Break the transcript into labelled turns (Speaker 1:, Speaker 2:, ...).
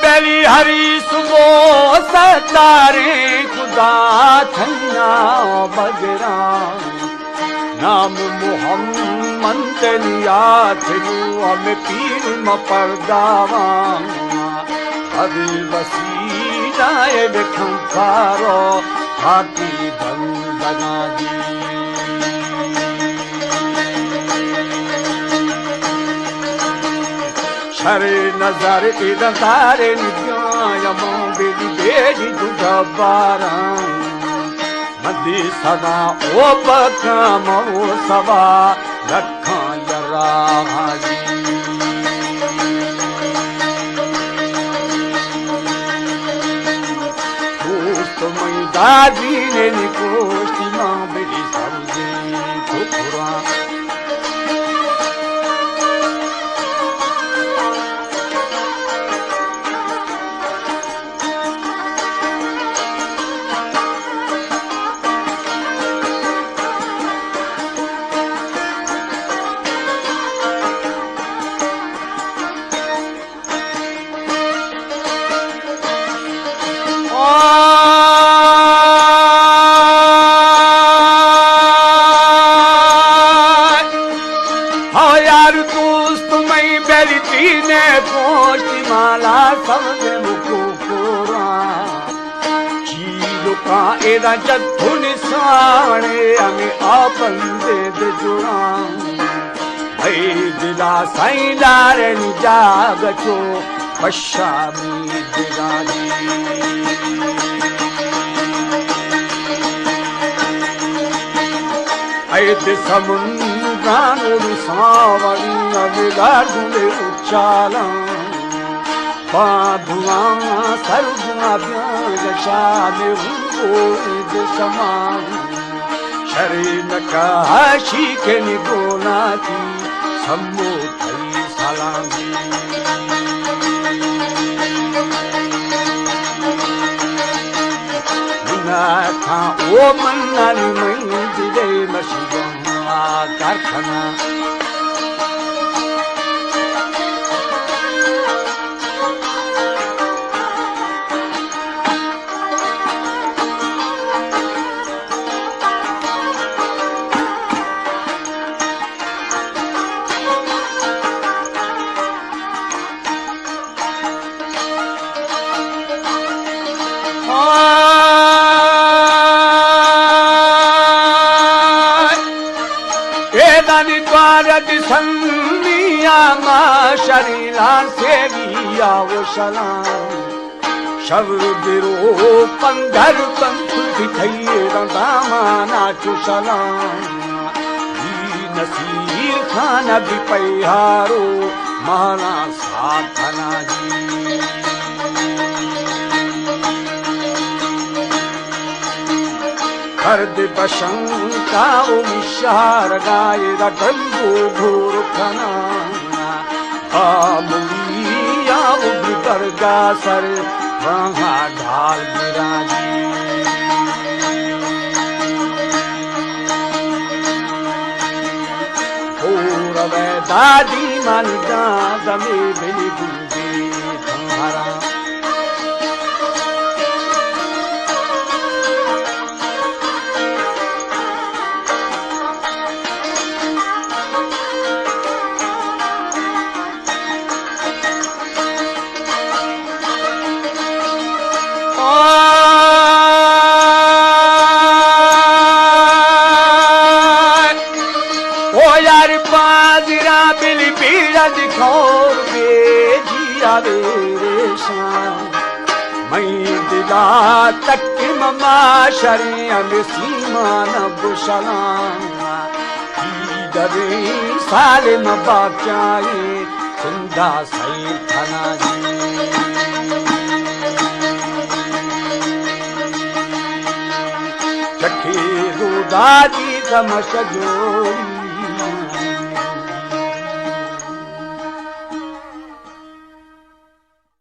Speaker 1: बेली हरी सुबो सतारे खुदा थन्ना बजरा नाम मोहम्मद याद हमें पीर म परदावा अभी वसीलाए खंखारो हाथी बंदना दी शरे नजर इदारे निजायमो बेली बेली दुबारा मदी सदा ओ बकम ओ सवा रखा जरा हाजी तुम्हें दादी ने निकोष्टी माँ बेली समझे खुरा यार दोस्त मैं बेलती ने पोष्टी माला समझ मुको कोरा चीलो का एदा जत्थु निसाने हमें आपन दे जुड़ा भाई दिला साईं दारे निजाग चो पश्चामी दिलानी ऐद समुद्रानु सावरी अविलाडुले उच्चाला पाधुआ सर्वुआ व्याजशाले उंगोद समाधि शरीर का शीके निगोना थी सम्मो थई सलामी था ओ मन्नाली मई दिले मशीबा कारखाना संदिया मा शरीला सेविया वो सलाम शब्द बिरो पंधर पंथ दिखाइए दामाना चो सलाम नसीर खान भी पैहारो माना साधना जी हरद बशंका उमिशार गाये रंगो घोर खना बामुलिया उब्र दरगा सर वहाँ ढाल बिराजी घोर दादी मालिका दमे बेली गुंजे तुम्हारा दिखौर बे जिया बेशा मैं दिला तक ममा शरिया में सीमा न बुशलाना दरे साले न बाचाए सुंदा सही थना जी चखे दादी समझ जोड़ी